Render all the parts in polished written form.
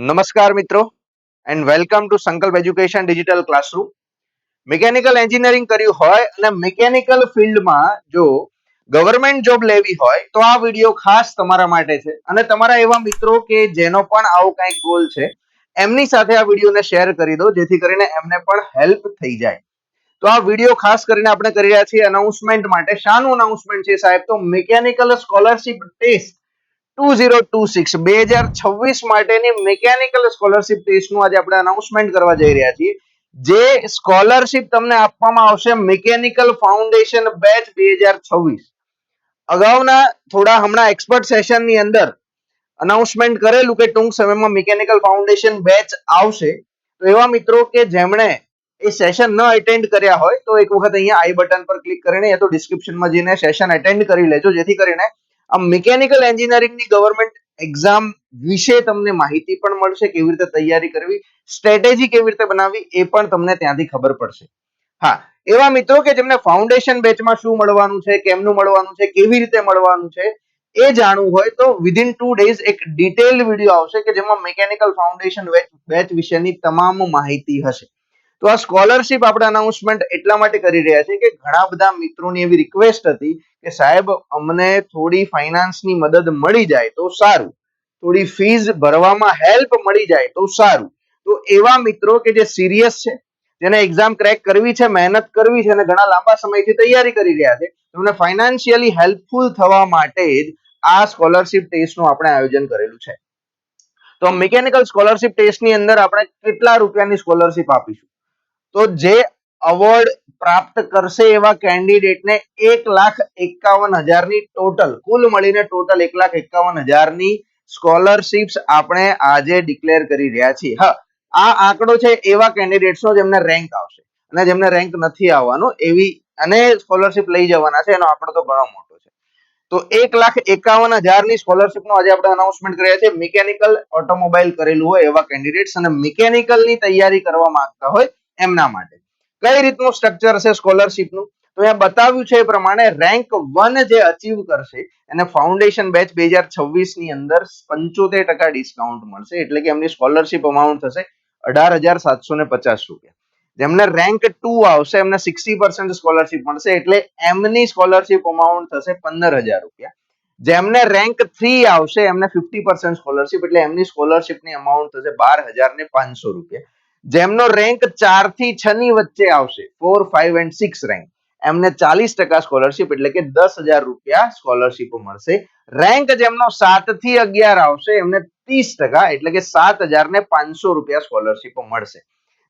નમસ્કાર મિત્રો and welcome to સંકલ્પ education digital classroom. Mechanical engineering કર્યું હોય અને મિકેનિકલ ફિલ્ડમાં જો ગવર્મેન્ટ જોબ લેવી હોય તો આ વિડીયો ખાસ તમારા માટે છે. અને તમારા એવા મિત્રો કે જેનો પણ આવો કંઈક ગોલ છે એમની સાથે આ વિડીયોને શેર કરી દો, જેથી કરીને એમને પણ હેલ્પ થઈ જાય. તો આ વિડીયો ખાસ કરીને આપણે કરી રહ્યા છીએ અનાઉન્સમેન્ટ માટે. શાનું અનાઉન્સમેન્ટ છે સાહેબ? તો મિકેનિકલ સ્કોલરશિપ ટેસ્ટ 2026 માટેની મિકેનિકલ સ્કોલરશિપ ટેસ્ટનું આજે આપણે અનાઉન્સમેન્ટ કરવા જઈ રહ્યા છીએ. જે સ્કોલરશિપ તમને આપવામાં આવશે મિકેનિકલ ફાઉન્ડેશન બેચ 2026. અગાઉના થોડા હમણાં એક્સપર્ટ સેશનની અંદર અનાઉન્સમેન્ટ કરેલું કે ટૂંક સમયમાં મિકેનિકલ ફાઉન્ડેશન બેચ આવશે. તો એવા મિત્રો કે જેમણે એ સેશન ન એટેન્ડ કર્યા હોય તો એક વખત અહીંયા આઈ બટન પર ક્લિક કરીને યા તો ડિસ્ક્રિપ્શનમાં જઈને સેશન એટેન્ડ કરી લેજો, જેથી કરીને આ મિકેનિકલ એન્જિનિયરિંગની ગવર્મેન્ટ એક્ઝામ વિશે તમને માહિતી પણ મળશે, કેવી રીતે તૈયારી કરવી, સ્ટ્રેટેજી કેવી રીતે બનાવવી એ પણ તમને ત્યાંથી ખબર પડશે. હા, એવા મિત્રો કે જેમને ફાઉન્ડેશન બેચમાં શું મળવાનું છે, કેમનું મળવાનું છે, કેવી રીતે મળવાનું છે એ જાણવું હોય તો વિધિન 2 ડેઝ એક ડિટેલ્ડ વિડીયો આવશે કે જેમાં મિકેનિકલ ફાઉન્ડેશન બેચ વિશેની તમામ માહિતી હશે. તો આ સ્કોલરશિપ આપણે અનાઉન્સમેન્ટ એટલા માટે કરી રહ્યા છીએ કે ઘણા બધા મિત્રોની એવી રિક્વેસ્ટ હતી કે સાહેબ અમને થોડી ફાઇનાન્સની મદદ મળી જાય તો સારું, થોડી ફીસ ભરવામાં હેલ્પ મળી જાય તો સારું. તો એવા મિત્રો કે જે સિરિયસ છે, જેને એક્ઝામ ક્રેક કરવી છે, મહેનત કરવી છે અને ઘણા લાંબા સમયથી તૈયારી કરી રહ્યા છે, તમને ફાઇનાન્શિયલી હેલ્પફુલ થવા માટે જ આ સ્કોલરશિપ ટેસ્ટનું આપણે આયોજન કરેલું છે. તો મિકેનિકલ સ્કોલરશિપ ટેસ્ટની અંદર આપણે કેટલા રૂપિયાની સ્કોલરશિપ આપીશું? તો જે અવોર્ડ પ્રાપ્ત કરશે એવા કેન્ડિડેટને 1,51,000 ટોટલ, કુલ મળીને ટોટલ 1,51,000 સ્કોલરશિપ્સ આપણે આજે ડિક્લેર કરી રહ્યા છીએ. હા, આ આંકડો છે એવા કેન્ડિડેટ્સનો જેમને રેન્ક આવશે, અને જેમને રેન્ક નથી આવવાનો એવી અને સ્કોલરશિપ લઈ જવાના છે, એનો આંકડો તો ઘણો મોટો છે. તો 1,51,000 સ્કોલરશિપનું આજે આપણે અનાઉન્સમેન્ટ કર્યા છે. મિકેનિકલ ઓટોમોબાઈલ કરેલું હોય એવા કેન્ડિડેટ્સ અને મિકેનિકલની તૈયારી કરવા માંગતા હોય એમના માટે. કઈ રીતનું સ્ટ્રક્ચર છે સ્કોલરશિપનું? તો અહીંયા બતાવ્યું છે એ પ્રમાણે રેન્ક 1 જે અચીવ કરશે એને ફાઉન્ડેશન બેચ 2026 ની અંદર 75% ડિસ્કાઉન્ટ મળશે, એટલે કે એમની સ્કોલરશિપ અમાઉન્ટ થશે 18,750 રૂપિયા. જેમને રેન્ક 2 આવશે એમને 60% સ્કોલરશિપ મળશે, એટલે એમની સ્કોલરશિપ અમાઉન્ટ થશે 15,000 રૂપિયા. જેમને રેન્ક 3 આવશે એમને 50% સ્કોલરશિપ, એટલે એમની સ્કોલરશિપની અમાઉન્ટ થશે 12,500 રૂપિયા. જેમનો રેન્ક 4 થી 6 ની વચ્ચે આવશે, 4, 5 and 6 રેન્ક, એમને 40% સ્કોલરશિપ એટલે કે 10,000 રૂપિયા સ્કોલરશિપ મળશે. રેન્ક જેમનો 7 થી 11 આવશે એમને 30% એટલે કે 7,500 રૂપિયા સ્કોલરશિપ મળશે.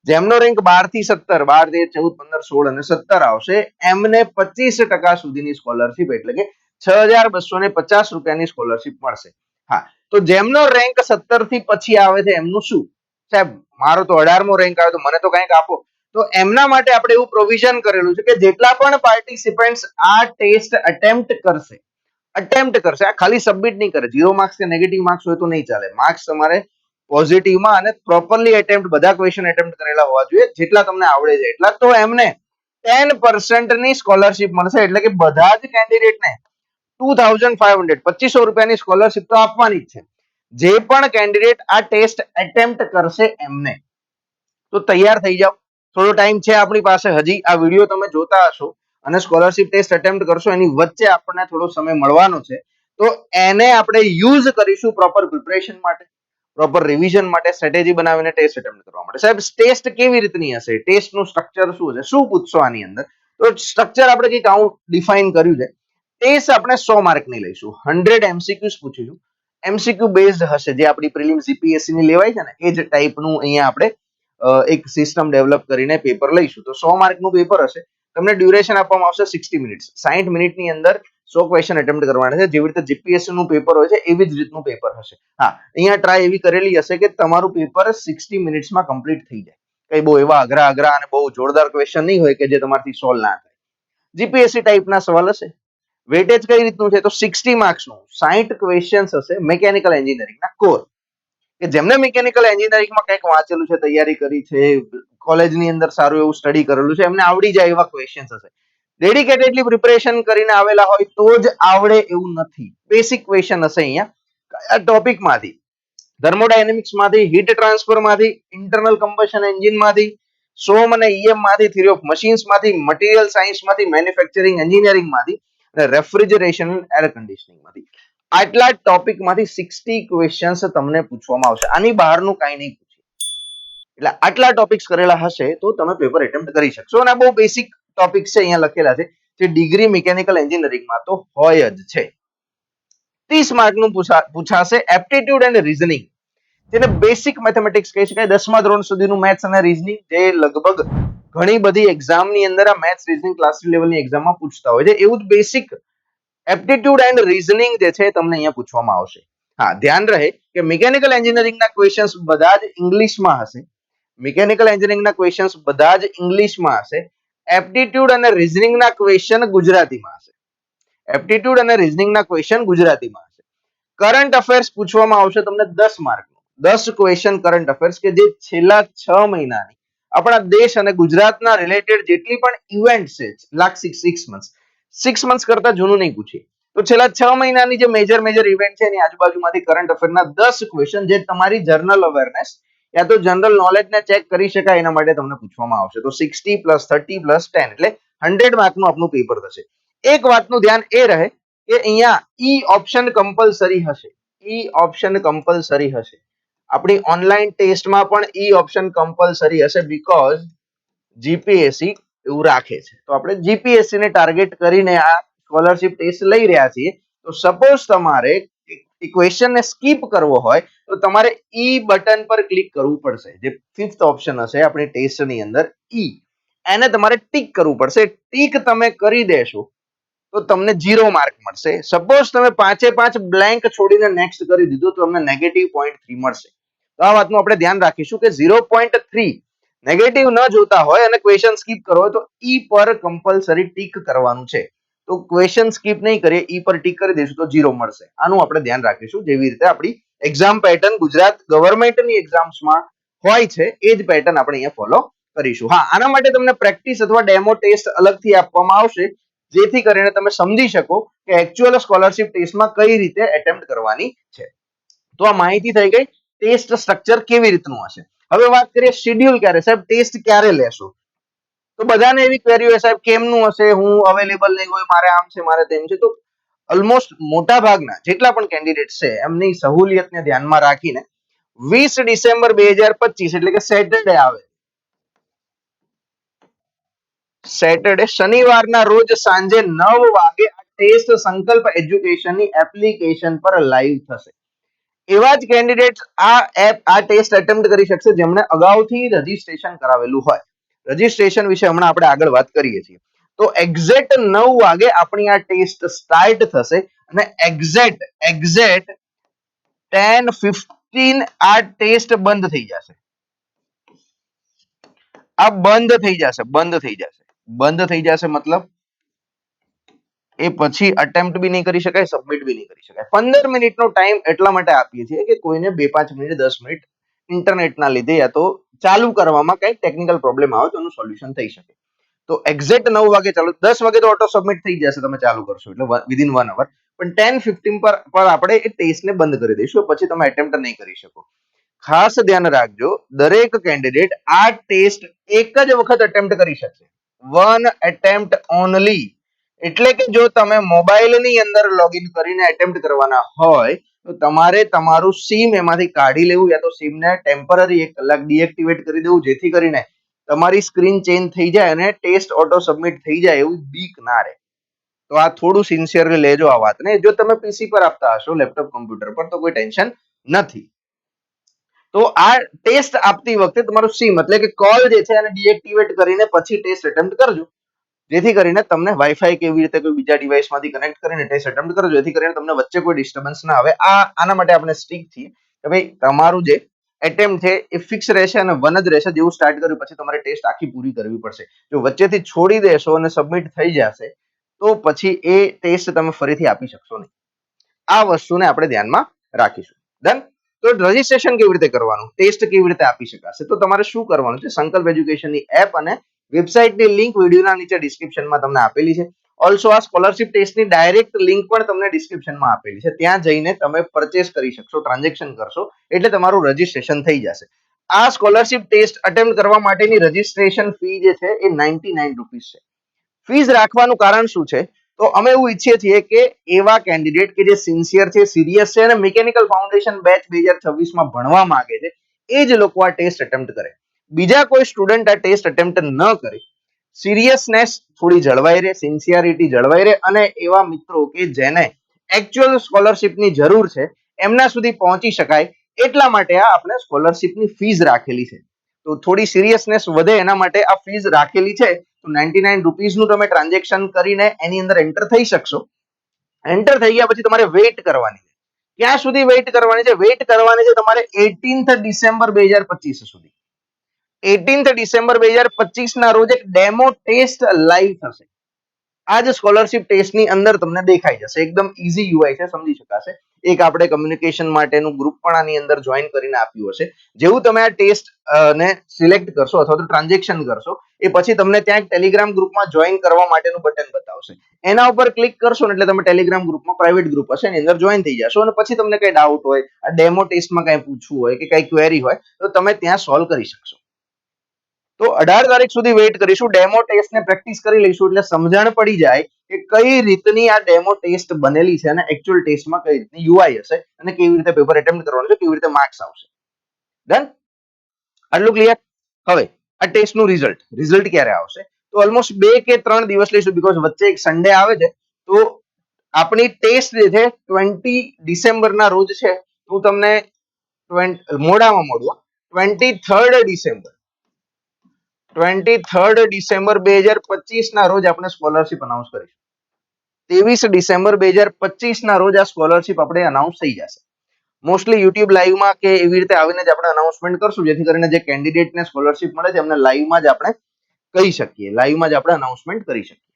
જેમનો રેન્ક 12 થી 17, 12, 13, 14, 15, 16 અને 17 આવશે એમને 25% સુધીની સ્કોલરશિપ એટલે કે 6,250 રૂપિયાની સ્કોલરશિપ મળશે. હા, તો જેમનો રેન્ક 17 થી પછી આવે છે એમનું શું? સાહેબ મારો તો 18મો રેન્ક આવ્યો તો મને તો કંઈક આપો. તો એમના માટે આપણે એવું પ્રોવિઝન કરેલું છે કે જેટલા પણ પાર્ટિસિપન્ટ્સ આ ટેસ્ટ અટેમ્પ્ટ કરશે, આ ખાલી સબમિટ નહીં કરે, 0 માર્ક્સ કે નેગેટિવ માર્ક્સ હોય તો નહીં ચાલે. માર્ક્સ તમારે પોઝિટિવમાં અને પ્રોપરલી એટેમ્પ્ટ, બધા ક્વેશ્ચન એટેમ્પ્ટ કરેલા હોવા જોઈએ, જેટલા તમને આવડે છે એટલા. તો એમને 10% ની સ્કોલરશિપ મળશે, એટલે કે બધા જ કેન્ડિડેટને 2,500, 2,500 રૂપિયાની સ્કોલરશિપ તો આપવાની જ છે, જે પણ કેન્ડિડેટ આ ટેસ્ટ એટેમ્પ્ટ કરશે એમને. તો તૈયાર થઈ જાઓ, થોડો ટાઈમ છે આપણી પાસે હજી. આ વિડીયો તમે જોતા હશો અને સ્કોલરશિપ ટેસ્ટ એટેમ્પ્ટ કરશો, એની વચ્ચે આપણને થોડો સમય મળવાનો છે. તો એને આપણે યુઝ કરીશું પ્રોપર પ્રિપરેશન માટે, પ્રોપર રિવિઝન માટે, સ્ટ્રેટેજી બનાવીને ટેસ્ટ એટેમ્પ્ટ કરવા માટે. સાહેબ ટેસ્ટ કેવી રીતની હશે, ટેસ્ટનું સ્ટ્રક્ચર શું છે, શું પૂછશો આની અંદર? તો સ્ટ્રક્ચર આપણે કંઈક આવું ડિફાઇન કર્યું છે. ટેસ્ટ આપણે 100 માર્કની લઈશું, 100 MCQs પૂછીશું. MCQ બેઝડ હશે, જે આપણી પ્રિલિમ્સ જીપીએસસી ની લેવાય છે ને એ જ ટાઈપનું અહીંયા આપણે એક સિસ્ટમ ડેવલપ કરીને પેપર લઈશું. તો 100 માર્કનું પેપર હશે. તમને ડ્યુરેશન આપવામાં આવશે 60 મિનિટ્સ. 60 મિનિટની અંદર 100 ક્વેશ્ચન એટેમ્પ્ટ કરવાના છે. જેવી રીતે જીપીએસસી નું પેપર હોય છે એવી જ રીતનું પેપર હશે. હા, અહીંયા ટ્રાય એવી કરેલી હશે કે તમારું પેપર 60 મિનિટ્સમાં કમ્પ્લીટ થઈ જાય. કઈ બહુ એવા અઘરા અને બહુ જોરદાર ક્વેશ્ચન નહીં હોય કે જે તમારથી સોલ્વ ના થાય. જીપીએસસી ટાઈપના સવાલ હશે. વેટેજ કઈ રીતનું છે? તો 60 માર્ક્સનું 60 ક્વેશ્ચન્સ હશે મિકેનિકલ એન્જિનિયરિંગના કોર, કે જેમને મિકેનિકલ એન્જિનિયરિંગમાં કંઈક વાંચેલું છે, તૈયારી કરી છે, કોલેજની અંદર સારું એવું સ્ટડી કરેલું છે, એમને આવડી જાય એવા ક્વેશ્ચન્સ હશે. ડેડિકેટેડલી પ્રિપરેશન કરીને આવેલા હોય તો જ આવડે એવું નથી. બેસિક ક્વેશ્ચન હશે અહીંયા. કયા ટોપિકમાંથી? થર્મોડાયનેમિક્સ માંથી, હીટ ટ્રાન્સફર માંથી, ઇન્ટરનલ કમ્બશન એન્જિન માંથી, સોમ અને ઈએમ માંથી, થિયરી ઓફ મશીન્સ માંથી, મટીરિયલ સાયન્સ માંથી, મેન્યુફેક્ચરિંગ એન્જિનિયરિંગ માંથી અને રેફ્રિજરેશન એર કન્ડિશનિંગ માંથી. આટલા ટોપિક માંથી 60 ક્વેશ્ચન્સ તમને પૂછવામાં આવશે. આની બહારનું કાંઈ નહીં પૂછે. એટલે આટલા ટોપિક્સ કરેલા હશે તો તમે પેપર એટેમ્પ્ટ કરી શકશો. અને બહુ બેસિક ટોપિક છે અહીંયા લખેલા છે જે ડિગ્રી મિકેનિકલ એન્જિનિયરિંગમાં તો હોય જ છે. 30 માર્કનું પૂછાશે એપ્ટિટ્યુડ એન્ડ રીઝનિંગ, જેને બેસિક મેથેમેટિક્સ કહી શકાય. 10મા ધોરણ સુધીનું મેથ્સ અને રીઝનિંગ જે લગભગ ઘણી બધી એક્ઝામની અંદર આ મેથ્સ રીઝનિંગ ક્લાસ લેવલની એક્ઝામમાં પૂછતા હોય છે, એવું જ બેસિક એપ્ટિટ્યુડ એન્ડ રીઝનિંગ જે છે તમને અહીંયા પૂછવામાં આવશે. હા, ધ્યાન રહે કે મિકેનિકલ એન્જિનિયરિંગના ક્વેશ્ચન્સ બધા જ ઇંગ્લિશમાં હશે. મિકેનિકલ એન્જિનિયરિંગના ક્વેશ્ચન્સ બધા જ ઇંગ્લિશમાં હશે. એપ્ટિટ્યુડ અને રીઝનિંગના ક્વેશ્ચન ગુજરાતીમાં હશે. એપ્ટિટ્યુડ અને રીઝનિંગના ક્વેશ્ચન ગુજરાતીમાં હશે. કરંટ અફેર્સ પૂછવામાં આવશે તમને 10 માર્કનું. 10 ક્વેશ્ચન કરંટ અફેર્સ કે જે છેલ્લા 6 મહિનાની આપણા દેશ અને ગુજરાતના રિલેટેડ જેટલી પણ ઇવેન્ટ છે, લાસ્ટ 6 મંથ્સ, 6 મંથ્સ કરતા જૂનું નહીં પૂછીએ તો છેલ્લા 6 મહિનાની જે મેજર ઇવેન્ટ છે એની આજુબાજુમાંથી કરંટ અફેરના 10 ક્વેશ્ચન જે તમારી જનરલ અવેરનેસ યા તો જનરલ નોલેજને ચેક કરી શકાય એના માટે તમને પૂછવામાં આવશે. તો 60 + 30 + 10 એટલે 100 માર્કનું આપનું પેપર થશે. એક વાતનું ધ્યાન એ રહે કે અહીંયા ઈ ઓપ્શન કમ્પલસરી હશે. ઈ ઓપ્શન કમ્પલસરી હશે. આપણી ઓનલાઈન ટેસ્ટમાં પણ ઈ ઓપ્શન કમ્પલસરી હશે બીકોઝ જીપીએસસી એવું રાખે છે. તો આપણે જીપીએસસી ને ટાર્ગેટ કરીને આ સ્કોલરશિપ ટેસ્ટ લઈ રહ્યા છીએ. તો સપોઝ તમારે ક્વેશ્ચન ને સ્કીપ કરવો હોય તો તમારે ઈ બટન પર ક્લિક કરવું પડશે. જે 5th ઓપ્શન હશે આપણી ટેસ્ટની અંદર ઈ, એને તમારે ટીક કરવું પડશે. ટીક તમે કરી દેશો તો તમને 0 માર્ક મળશે. સપોઝ તમે 5 બ્લેન્ક છોડીને નેક્સ્ટ કરી દીધું તો તમને -0.3 મળશે. તો આ વાતનું આપણે ધ્યાન રાખીશું કે 0.3 નેગેટિવ ન જોતા હોય અને ક્વેશ્ચન સ્કીપ કરવો હોય તો ઈ પર કમ્પલસરી ટીક કરવાનું છે. તો ક્વેશ્ચન સ્કીપ નહીં કરીએ, ઈ પર ટીક કરી દઈશું તો 0 મળશે. આનું આપણે ધ્યાન રાખીશું. જેવી રીતે આપણી એક્ઝામ પેટર્ન ગુજરાત ગવર્મેન્ટની એક્ઝામ્સમાં હોય છે એ જ પેટર્ન આપણે અહીંયા ફોલો કરીશું. હા, આના માટે તમને પ્રેક્ટિસ અથવા ડેમો ટેસ્ટ અલગથી આપવામાં આવશે જેથી કરીને તમે સમજી શકો કે એક્ચ્યુઅલ સ્કોલરશિપ ટેસ્ટમાં કઈ રીતે એટેમ્પ્ટ કરવાની છે. તો આ માહિતી થઈ ગઈ ટેસ્ટ સ્ટ્રક્ચર કેવી રીતનું હશે. હવે વાત કરીએ શેડ્યુલ ક્યારે, સાહેબ ટેસ્ટ ક્યારે લેશો? તો બધાને એવી ક્વેરી હોય, સાહેબ કેમનું હશે, હું અવેલેબલ નહીં હોય, મારે આમ છે, મારે તેમ છે. તો ઓલમોસ્ટ મોટા ભાગના જેટલા પણ કેન્ડિડેટ છે એમની સહુલિયતને ધ્યાનમાં રાખીને 20 ડિસેમ્બર 2025 એટલે કે સેટરડે આવે, સેટરડે શનિવારના રોજ સાંજે 9 વાગે આ ટેસ્ટ સંકલ્પ એજ્યુકેશનની એપ્લિકેશન પર લાઈવ થશે. એવા જ કેન્ડિડેટ આ ટેસ્ટ એટેમ્પ્ટ કરી શકશે જેમણે અગાઉથી રજીસ્ટ્રેશન કરાવેલું હોય. રજીસ્ટ્રેશન વિશે હમણાં આપણે આગળ વાત કરીએ છીએ. તો એક્ઝેક્ટ 9 વાગે આપણી આ ટેસ્ટ સ્ટાર્ટ થશે અને એક્ઝેક્ટ 10:15 આ ટેસ્ટ બંધ થઈ જશે. આ બંધ થઈ જશે, બંધ થઈ જશે મતલબ એ પછી અટેમ્પ્ટ બી નહીં કરી શકાય, સબમિટ બી નહીં કરી શકાય. 15 મિનિટનો ટાઈમ એટલા માટે આપીએ છીએ કે કોઈને 2-5 મિનિટ 10 મિનિટ ઇન્ટરનેટના લીધે યા તો ચાલુ કરવામાં કંઈક ટેકનિકલ પ્રોબ્લેમ આવે તો એનું સોલ્યુશન થઈ શકે. તો એક્ઝેક્ટ 9 વાગે ચાલુ, 10 વાગે તો ઓટો સબમિટ થઈ જશે તમે ચાલુ કરશો એટલે વિધિન 1 અવર. પણ 10:15 પર આપણે એ ટેસ્ટને બંધ કરી દઈશું, પછી તમે એટેમ્પ્ટ નહીં કરી શકો. ખાસ ધ્યાન રાખજો, દરેક કેન્ડિડેટ આ ટેસ્ટ એક જ વખત એટેમ્પ્ટ કરી શકશે. 1 એટેમ્પ્ટ ઓનલી. એટલે કે જો તમે મોબાઈલની અંદર લોગિન કરીને એટેમ્પ્ટ કરવાના હોય તો તમારે તમારું સિમ એમાંથી કાઢી લેવું યા તો સિમને ટેમ્પરરી 1 કલાક ડીએક્ટિવેટ કરી દેવું જેથી કરીને તમારી સ્ક્રીન ચેન્જ થઈ જાય અને ટેસ્ટ ઓટો સબમિટ થઈ જાય એવું બીક ના રહે. તો આ થોડું સિન્સિયરલી લેજો આ વાતને. જો તમે પીસી પર આપતા હશો, લેપટોપ કમ્પ્યુટર પર, તો કોઈ ટેન્શન નથી. તો આ ટેસ્ટ આપતી વખતે તમારું સિમ એટલે કે કોલ જે છે એને ડીએક્ટિવેટ કરીને પછી ટેસ્ટ એટેમ્પ્ટ કરજો જેથી કરીને તમને વાઈફાઈ કેવી રીતે કોઈ બીજા ડિવાઇસમાંથી કનેક્ટ કરીને ટેસ્ટ એટેમ્પ્ટ કરજો જેથી કરીને તમને વચ્ચે કોઈ ડિસ્ટર્બન્સ ના આવે. આના માટે આપણે સ્ટ્રિક્ટ છીએ કે ભાઈ તમારું જે એટેમ્પ્ટ છે એ ફિક્સ રહેશે અને 1 જ રહેશે. જેવું સ્ટાર્ટ કર્યું પછી તમારે ટેસ્ટ આખી પૂરી કરવી પડશે. જો વચ્ચેથી છોડી દેશો અને સબમિટ થઈ જશે તો પછી એ ટેસ્ટ તમે ફરીથી આપી શકશો નહીં. આ વસ્તુને આપણે ધ્યાનમાં રાખીશું. ડન. તો રજીસ્ટ્રેશન કેવી રીતે કરવાનું, ટેસ્ટ કેવી રીતે આપી શકાશે, તો તમારે શું કરવાનું છે, સંકલ્પ એજ્યુકેશનની એપ અને વેબસાઇટની લિંક વિડીયોના નીચે ડિસ્ક્રિપ્શનમાં તમને આપેલી છે. ઓલસો આ સ્કોલરશિપ ટેસ્ટની ડાયરેક્ટ લિંક પણ તમને ડિસ્ક્રિપ્શનમાં આપેલી છે. ત્યાં જઈને તમે પરચેસ કરી શકશો, ટ્રાન્ઝેક્શન કરશો એટલે તમારું રજીસ્ટ્રેશન થઈ જશે. આ સ્કોલરશિપ ટેસ્ટ અટેમ્પ્ટ કરવા માટેની રજીસ્ટ્રેશન ફી જે છે એ 99 રૂપીસ છે. ફીસ રાખવાનું કારણ શું છે? તો અમે એવું ઈચ્છીએ છીએ કે એવા કેન્ડિડેટ કે જે સિન્સિયર છે, સિરિયસ છે અને મિકેનિકલ ફાઉન્ડેશન બેચ 2026 માં ભણવા માંગે છે એ જ લોકો આ ટેસ્ટ અટેમ્પ્ટ કરે. બીજા કોઈ સ્ટુડન્ટ આ ટેસ્ટ અટેમ્પ્ટ ન કરે. સિરિયસનેસ થોડી જળવાઈ રહે, સિન્સિયરિટી જળવાઈ રહે અને એવા મિત્રો કે જેને એકચ્યુઅલ સ્કોલરશિપની જરૂર છે એમના સુધી પહોંચી શકાય એટલા માટે આ આપણે સ્કોલરશિપની ફીસ રાખેલી છે. તો થોડી સિરિયસનેસ વધે એના માટે આ ફીસ રાખેલી છે. તો 99 રૂપીસનું તમે ટ્રાન્ઝેક્શન કરીને એની અંદર એન્ટર થઈ શકશો. એન્ટર થઈ ગયા પછી તમારે વેઇટ કરવાની છે. ક્યાં સુધી વેઇટ કરવાની છે? વેઇટ કરવાની છે તમારે 18th ડિસેમ્બર 2025 સુધી. 18th ડિસેમ્બર 2025 ના રોજ એક ડેમો ટેસ્ટ લાઈવ થશે. આ જ સ્કોલરશિપ ટેસ્ટની અંદર તમને દેખાઈ જશે. એકદમ ઈઝી યુઆઈ છે, સમજી શકાશે. એક આપણે કમ્યુનિકેશન માટેનું ગ્રુપ પણ આની અંદર જોઈન કરીને આપ્યું હશે. જેવું તમે આ ટેસ્ટ ને સિલેક્ટ કરશો અથવા તો ટ્રાન્ઝેક્શન કરશો એ પછી તમને ત્યાં ટેલિગ્રામ ગ્રુપમાં જોઈન કરવા માટેનું બટન બતાવશે. એના ઉપર ક્લિક કરશો ને એટલે તમે ટેલિગ્રામ ગ્રુપમાં પ્રાઇવેટ ગ્રુપ હશે એની અંદર જોઈન થઈ જશો અને પછી તમને કઈ ડાઉટ હોય, આ ડેમો ટેસ્ટમાં કઈ પૂછવું હોય કે કઈ ક્વેરી હોય તો તમે ત્યાં સોલ્વ કરી શકશો. તો 18 તારીખ સુધી વેઇટ કરીશું. ડેમો ટેસ્ટને પ્રેક્ટિસ કરી લઈશું એટલે સમજણ પડી જાય કે કઈ રીતની આ ડેમો ટેસ્ટ બનેલી છે અને એકચ્યુઅલ ટેસ્ટમાં કઈ રીતની યુઆઈ હશે અને કેવી રીતે પેપર એટેમ્પ્ટ કરવાનું છે, કેવી રીતે માર્ક્સ આવશે. ડન? આટલું ક્લિયર? હવે આ ટેસ્ટનું રિઝલ્ટ ક્યારે આવશે? તો ઓલમોસ્ટ 2 કે 3 દિવસ લઈશું બીકોઝ વચ્ચે એક સન્ડે આવે છે. તો આપણી ટેસ્ટ જે છે 20 ડિસેમ્બરના રોજ છે. હું તમને મોડામાં મોડું 23rd ડિસેમ્બર 2025 ના રોજ આપણે સ્કોલરશિપ અનાઉન્સ કરીશું. 23 ડિસેમ્બર 2025 ના રોજ આ સ્કોલરશિપ આપણે અનાઉન્સ થઈ જશે. મોસ્ટલી યુટ્યુબ લાઈવમાં કે એવી રીતે આવીને જ આપણે અનાઉન્સમેન્ટ કરશું જેથી કરીને જે કેન્ડિડેટને સ્કોલરશિપ મળે છે એમને લાઈવમાં જ આપણે કહી શકીએ, લાઈવમાં જ આપણે અનાઉન્સમેન્ટ કરી શકીએ.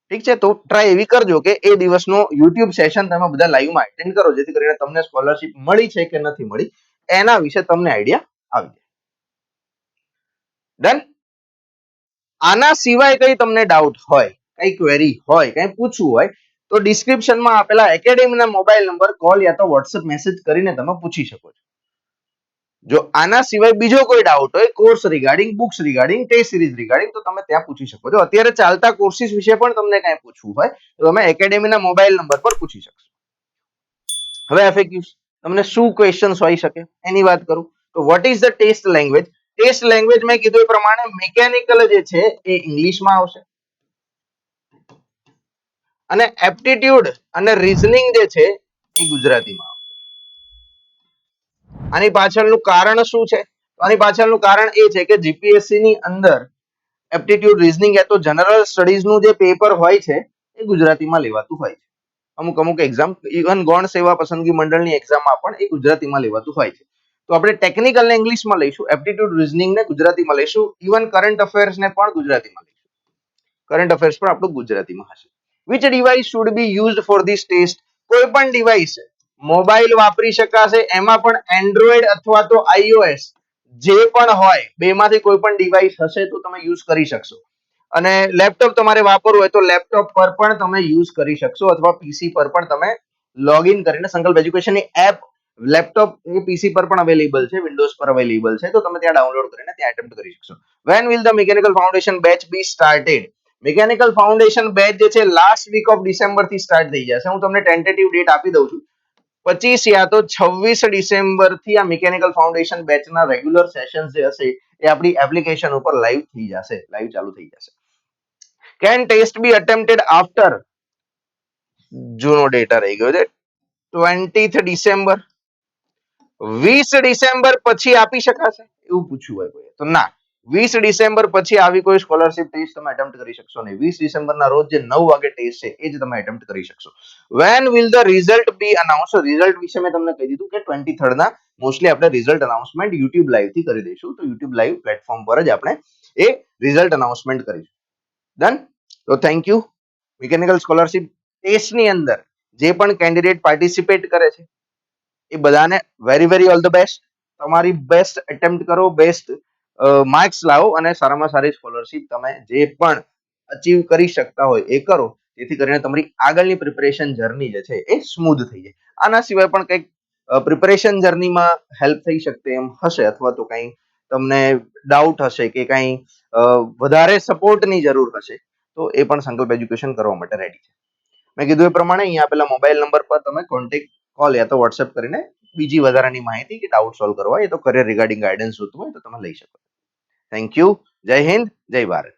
ઠીક છે? તો ટ્રાય એવી કરજો કે એ દિવસનો યુટ્યુબ સેશન તમે બધા લાઈવમાં એટેન્ડ કરો જેથી કરીને તમને સ્કોલરશિપ મળી છે કે નથી મળી એના વિશે તમને આઈડિયા આવી જાય. ડન? આના સિવાય કઈ તમને ડાઉટ હોય, કઈ ક્વેરી હોય, કઈ પૂછવું હોય તો ડિસ્ક્રિપ્શનમાં આપેલા એકેડેમીના મોબાઈલ નંબર કોલ યા તો વોટ્સએપ મેસેજ કરીને તમે પૂછી શકો છો. જો આના સિવાય બીજો કોઈ ડાઉટ હોય course regarding, books regarding, test series regarding તો તમે ત્યાં પૂછી શકો છો. અત્યારે ચાલતા કોર્સિસ વિશે પણ તમને કઈ પૂછવું હોય તો તમે એકેડેમીના મોબાઈલ નંબર પર પૂછી શકશો. હવે એફએક્યુઝ તમને શું ક્વેશ્ચન્સ હોઈ શકે એની વાત કરું તો what is the test language? Test language મેં કીધું એ પ્રમાણે મિકેનિકલ જે છે એ ઇંગ્લિશમાં આવશે અને એપ્ટિટ્યુડ અને રીઝનિંગ જે છે એ ગુજરાતીમાં આવશે. આની પાછળનું કારણ શું છે? આની પાછળનું કારણ એ છે કે જીપીએસસી ની અંદર એપ્ટિટ્યુડ, રીઝનિંગ યા તો જનરલ સ્ટડીઝનું જે પેપર હોય છે એ ગુજરાતીમાં લેવાતું હોય છે. અમુક એક્ઝામ, ઇવન ગૌણ સેવા પસંદગી મંડળની એક્ઝામમાં પણ એ ગુજરાતીમાં લેવાતું હોય છે. તો આપણે ટેકનિકલ ને ઇંગ્લિશમાં લઈશું, એપ્ટિટ્યુડ રીઝનિંગ ને ગુજરાતીમાં લઈશું, ઇવન કરંટ અફેર્સ ને પણ ગુજરાતીમાં લઈશું. કરંટ અફેર્સ પણ આપણું ગુજરાતીમાં હશે. Which device should be used for this test? કોઈ પણ ડિવાઇસ મોબાઈલ વાપરી શકાશે, એમાં પણ એન્ડ્રોઈડ અથવા તો આઈઓએસ જે પણ હોય બેમાંથી કોઈ પણ ડિવાઇસ હશે તો તમે યુઝ કરી શકશો. અને લેપટોપ તમારે વાપરવું હોય તો લેપટોપ પર પણ તમે યુઝ કરી શકશો અથવા પીસી પર પણ તમે લોગિન કરીને સંકલ્પ એજ્યુકેશનની એપ લેપટોપ એ પીસી પર પણ અવેલેબલ છે, વિન્ડોઝ પર અવેલેબલ છે તો તમે ત્યાં ડાઉનલોડ કરીને ત્યાં એટેમ્પ્ટ કરી શકશો. When will the mechanical foundation batch be started? Mechanical foundation batch જે છે લાસ્ટ વીક ઓફ ડિસેમ્બર થી સ્ટાર્ટ થઈ જશે. હું તમને ટેન્ટેટિવ ડેટ આપી દઉં છું. 25 યા તો 26 ડિસેમ્બર થી આ મિકેનિકલ ફાઉન્ડેશન બેચના રેગ્યુલર સેશન્સ જે હશે એ આપણી એપ્લિકેશન ઉપર લાઈવ થઈ જશે, લાઈવ ચાલુ થઈ જશે. Can test be attempted after? જૂનો ડેટા રહી ગયો છે 20th ડિસેમ્બર. 20 ડિસેમ્બર પછી આપી શકાશે એવું પૂછ્યું હોય કોઈ તો ના, 20 ડિસેમ્બર પછી આવી કોઈ સ્કોલરશિપ ટેસ્ટ તમે એટેમ્પ્ટ કરી શકશો નહીં. 20 ડિસેમ્બરના રોજ જે 9 વાગે ટેસ્ટ છે એ જ તમે એટેમ્પ્ટ કરી શકશો. When will the result be announce? Result વિશે મેં તમને કહી દીધું કે 23rd ના મોસ્ટલી આપણે રિઝલ્ટ અનાઉન્સમેન્ટ યુટ્યુબ લાઈવ થી કરી દઈશું. તો યુટ્યુબ લાઈવ પ્લેટફોર્મ પર જ આપણે એ રિઝલ્ટ અનાઉન્સમેન્ટ કરીશું. ડન? તો થેન્ક યુ. મિકેનિકલ સ્કોલરશિપ ટેસ્ટની અંદર જે પણ કેન્ડિડેટ પાર્ટિસિપેટ કરે છે એ બધાને વેરી ઓલ ધ બેસ્ટ. તમારી બેસ્ટ એટેમ્પ્ટ કરો, બેસ્ટ માર્ક્સ લાવો અને સારામાં સારી સ્કોલરશિપ તમે જે પણ અચીવ કરી શકતા હોય એ કરો, જેથી કરીને તમારી આગળની પ્રિપરેશન જર્ની જે છે એ સ્મૂધ થઈ જાય. આના સિવાય પણ કંઈક પ્રિપરેશન જર્નીમાં હેલ્પ થઈ શકते એમ હશે, અથવા તો કંઈ તમને ડાઉટ હશે કે કંઈ વધારે સપોર્ટની જરૂર હશે, તો એ પણ સંકલ્પ એજ્યુકેશન કરવા માટે રેડી છે. મેં કીધું એ પ્રમાણે અહીંયા આપેલા મોબાઈલ નંબર પર તમે કોન્ટેક્ટ કોલ યા તો વોટ્સએપ કરીને બીજી વધારાની માહિતી કે ડાઉટ સોલ્વ કરવા, એ તો કરિયર રિગાર્ડિંગ ગાઈડન્સ જોતું હોય તો તમે લઈ શકો. Thank you. જય હિન્દ, જય ભારત.